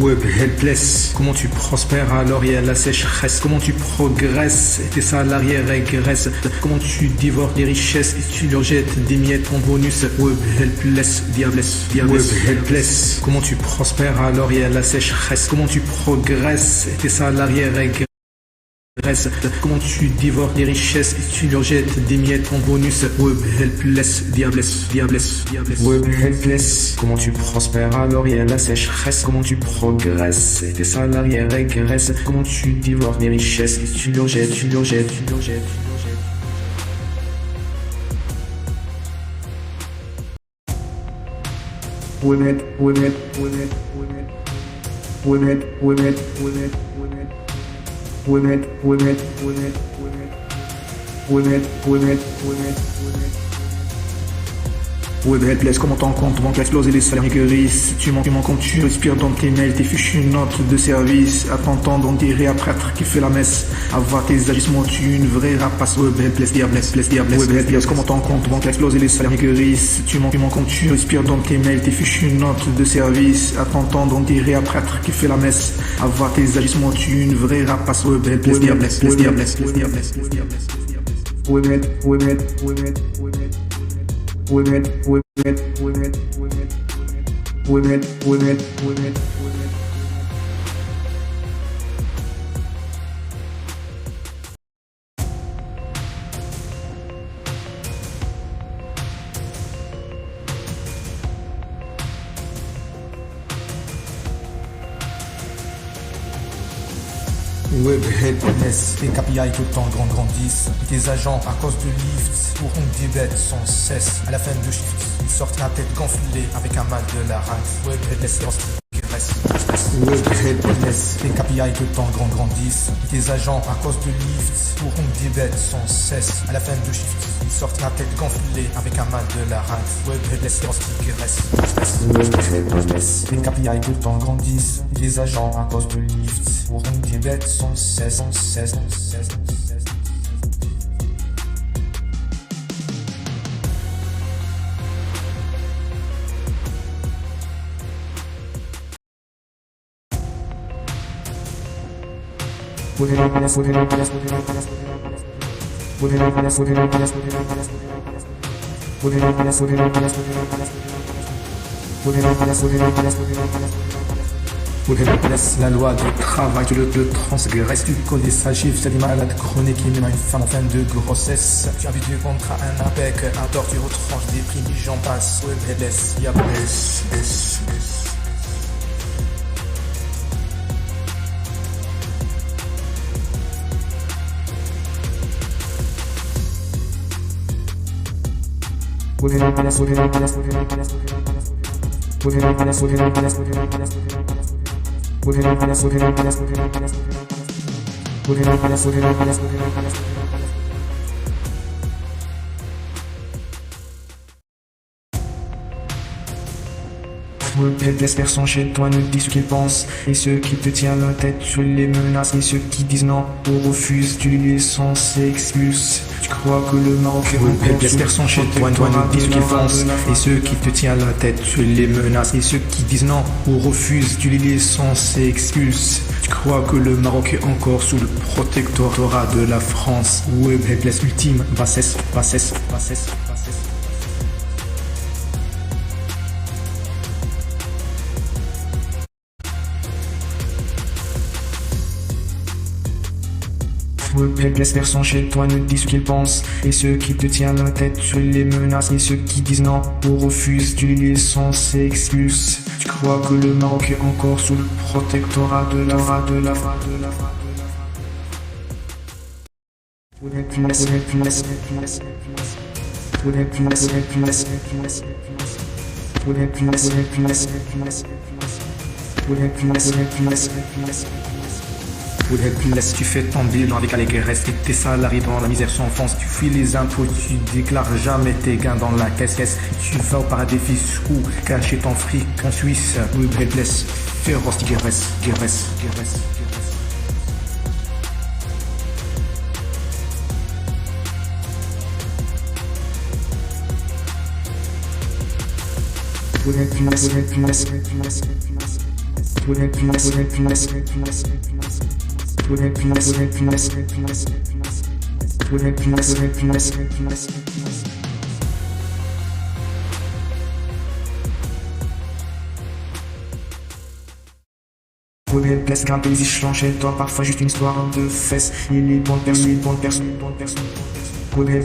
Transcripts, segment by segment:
Web helpless. Comment tu prospères alors il y a la sécheresse? Comment tu progresses et tes salariés régressent? Comment tu dévores des richesses et tu leur jettes des miettes en bonus? Web helpless, diablesse, diablesse. Web helpless. Comment tu prospères alors il y a la sécheresse? Comment tu progresses et tes salariés régressent? Comment tu dévores des richesses et tu leur jettes des miettes en bonus? Web helpless, diablesse, diablesse, diablesse. Web helpless. Comment tu prospères alors il y a la sécheresse? Comment tu progresses et tes salariés régressent? Comment tu dévores des richesses et tu leur jettes, tu leur jettes, tu leur jettes, tu leur jettes. Webnet, webnet, webnet, webnet, webnet, webnet, webnet, webnet. Webnet, webnet, webnet, webnet, webnet, webnet, webnet, webnet. Web helpless, comment ton compte banque explose et les salaires guérissent? Tu manques quand tu respires dans tes mails, tes fichues notes de service. À t'entendre, on dirait un prêtre qui fait la messe. Avoir tes agissements, tu une vraie rapace. Web helpless, diablesse, diablesse. Web helpless, comment ton compte banque explose et les salaires guérissent? Tu manques quand tu respires dans tes mails, tes fichues notes de service. À t'entendre, on dirait un prêtre qui fait la messe. Avoir tes agissements, tu une vraie rapace. Web helpless, diablesse, diablesse, diablesse. Webnet, webnet, webnet, webnet. Webnet, webnet, webnet, webnet, webnet, webnet, webnet, webnet. Web helpless, tes KPI tout le temps grandissent. Et tes agents à cause de lift pourront des bêtes sans cesse. À la fin de shift, ils sortent la tête gonflée avec un mal de la race. Web helpless, Web helpless, tes KPI tout le temps grandissent. Et tes agents à cause de lift pourront des bêtes sans cesse. À la fin de shift, ils sortent la tête gonflée avec un mal de la race. Web helpless, Web helpless, tes KPI tout le temps grandissent. Et tes agents à cause de lift pourront des bêtes sans cesse, sans cesse, sans cesse, sans cesse. La loi du travail, tu le transgresses, tu connais sa gifle, c'est des malades chroniques, il met une femme en fin de grossesse. Tu as vu du contrat un APEC, à tort tu retranches des primes, j'en passe, web helpless, y'a S. Laisse personne chez toi ne dit ce qu'il pense. Et ceux qui te tiennent la tête, tu les menaces. Et ceux qui disent non ou refusent, tu les sens et expulses. Tu crois que le Maroc est laisse personne chez toi ne dit ce qu'il pense. Et ceux qui te tiennent la tête, tu les menaces. Et ceux qui disent non ou refusent, tu les sens et expulses. Tu crois que le Maroc est encore sous le protectorat de la France. Web helpless ultime, bassesse, bassesse, bassesse, bassesse. Laisse personne chez toi ne dit ce qu'il pense. Et ceux qui te tiennent la tête, tu les menaces. Et ceux qui disent non ou refusent, tu les sens et expulses. Tu crois que le Maroc est encore sous le protectorat de la Laisse, tu fais ton bilan avec allégresse et tes salariés dans la misère s'enfoncent. Tu fuis les impôts, tu déclares jamais tes gains dans la caisse. Tu vas au paradis fiscaux, cacher ton fric en Suisse. Web helpless, féroce, guéresse. Place qu'un paysage lent chez toi, parfois juste une histoire de fesses. Il est bonne personne, bonne personne, bonne personne.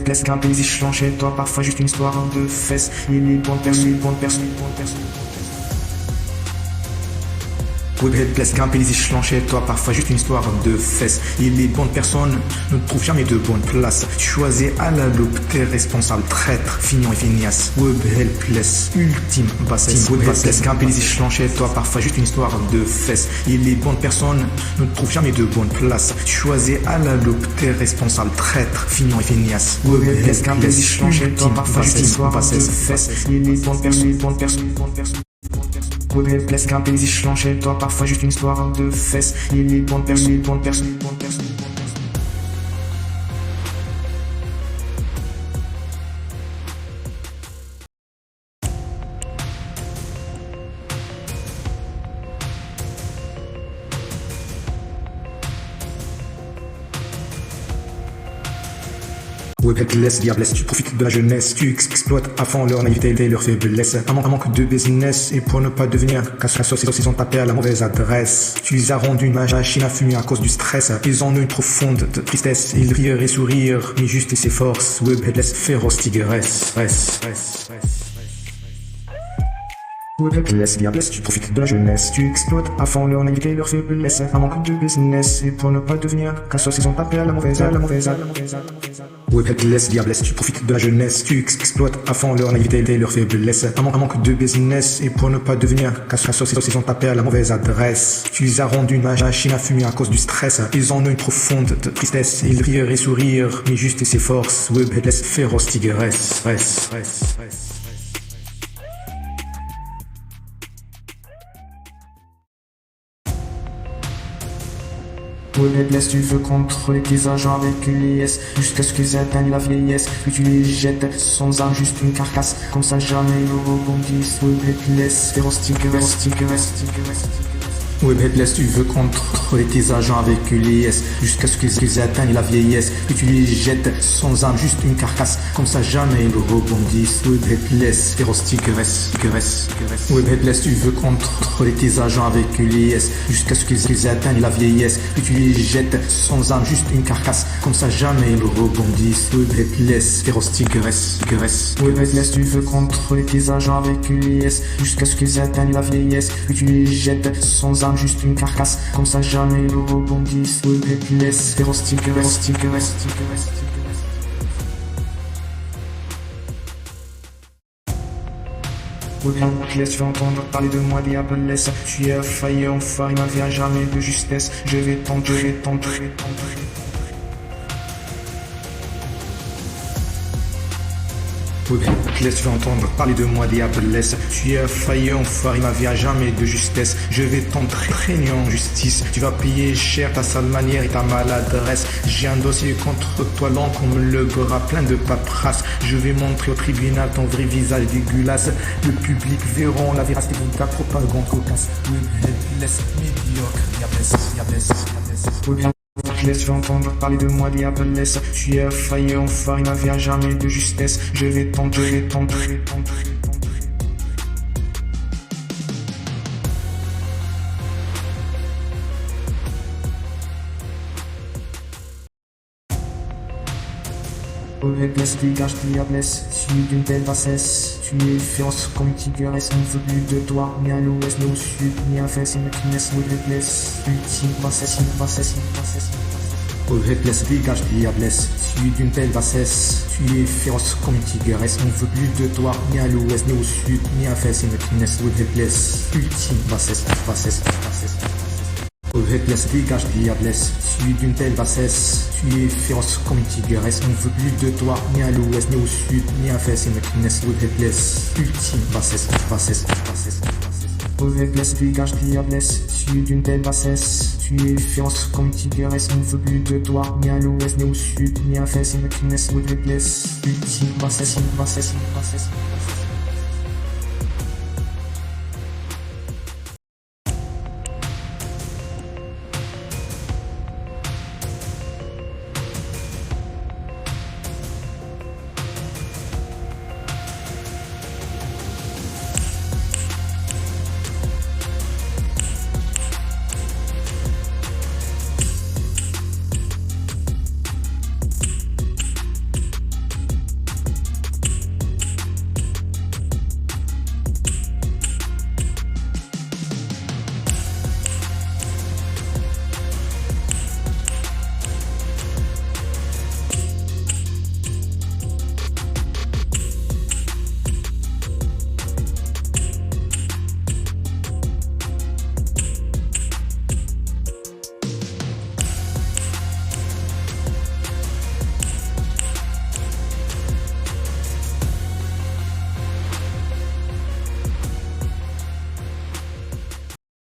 Place qu'un paysage lent chez toi, parfois juste une histoire de fesses. Il est bonne personne, bonne personne, bonne personne. Place qu'un paysage lent chez toi, parfois juste une histoire de fesses. Et les bonnes personnes ne trouvent jamais de bonne place. Tu choisis à la loupe, t'es responsable, traître, fignon et fignasse. Place, ultime bassesse. Place qu'un paysage lent chez toi, parfois juste une histoire de fesses. Et les bonnes personnes ne trouvent jamais de bonne place. Tu choisis à la loupe, t'es responsable, traître, fignon et fignasse. Place qu'un paysage lent chez toi, parfois juste une histoire de fesses. Et les bonnes personnes, bonnes personnes, bonnes personnes. Place qu'un paysage lent chez toi, parfois juste une histoire de fesses. Il est bonne personne, bonne personne, bonne personne. Laisse diablesse, tu profites de la jeunesse, tu exploites à fond leur naïveté et leur faiblesse. Un manque de business, et pour ne pas devenir casse-casse, ils ont tapé à la mauvaise adresse. Tu les as rendus une machine à fumer à cause du stress. Ils ont une profonde tristesse, ils rient et sourire, mais juste et ses forces. Laisse féroce tigresse. Laisse diablesse, tu profites de la jeunesse, tu exploites à fond leur naïveté et leur faiblesse. Un manque de business, et pour ne pas devenir casse-casse, ils ont tapé à la mauvaise adresse. Laisse diablesse, tu profites de la jeunesse, tu exploites à fond leur naïveté et leur faiblesse. Un manque de business, et pour ne pas devenir casse-casse, ils ont tapé à la mauvaise adresse. Tu les as rendus une machine à fumer à cause du stress. Ils ont une profonde tristesse, ils rient et sourire, mais juste et ses forces. Laisse féroce tigresse. Place, tu veux contrôler tes agents avec une liesse jusqu'à ce qu'ils atteignent la vieillesse, puis tu les jettes sans arme, juste une carcasse, comme ça jamais ils rebondissent. Place, féroce tigresse. Place, tu veux contrôler tes agents avec une liesse jusqu'à ce qu'ils atteignent la vieillesse, puis tu les jettes sans arme, juste une carcasse, comme ça jamais ils rebondissent. Place, féroce tigresse. Place, tu veux contrôler tes agents avec une liesse jusqu'à ce qu'ils atteignent la vieillesse, puis tu les jettes sans arme, juste une carcasse, comme ça jamais ils rebondissent. Place, féroce tigresse. Place, tu veux contrôler tes agents avec une liesse jusqu'à ce qu'ils atteignent la vieillesse, puis tu les jettes sans arme, juste une carcasse, comme ça jamais ils rebondissent. Laisse féroce tigresse. Laisse, tu vas entendre parler de moi, diablesse. Tu es failli enfoiré, ma vie a jamais de justesse. Je vais tenter. Laisse, tu vas entendre parler de moi, diablesse. Tu as failli enfoiré, ma vie a jamais de justesse. Je vais t'entraîner en justice. Tu vas payer cher ta sale manière et ta maladresse. J'ai un dossier contre toi long comme le bras plein de paperasse. Je vais montrer au tribunal ton vrai visage dégueulasse. Le public verront la véracité de ta propagande cocasse. Laisse médiocre, diablesse. Laisse, tu vas entendre parler de moi, diablesse. Tu as failli enfoiré, ma vie a jamais de justesse. Je vais tenter. Place, dégage, diablesse, tu es d'une telle bassesse. Tu es féroce comme une tigresse, on ne veut plus de toi, ni à l'ouest, ni au sud, ni à l'est, ni à l'est. Place, ultime bassesse. Place, dégage, diablesse, tu es d'une telle bassesse. Tu es féroce comme une tigresse, on ne veut plus de toi, ni à l'ouest, ni au sud, ni à l'est, ni à l'est. Place, ultime bassesse. Place, dégage, diablesse, tu es d'une telle bassesse. Tu es féroce comme une tigresse, on ne veut plus de toi, ni à l'ouest, ni au sud, ni à l'est, ni à l'est. Place, ultime bassesse. Place, dégage, diablesse, tu es d'une telle bassesse. Tu es féroce comme une tigresse, on ne veut plus de toi, ni à l'ouest, ni au sud, ni à l'est, ni à l'est. Place, ultime bassesse.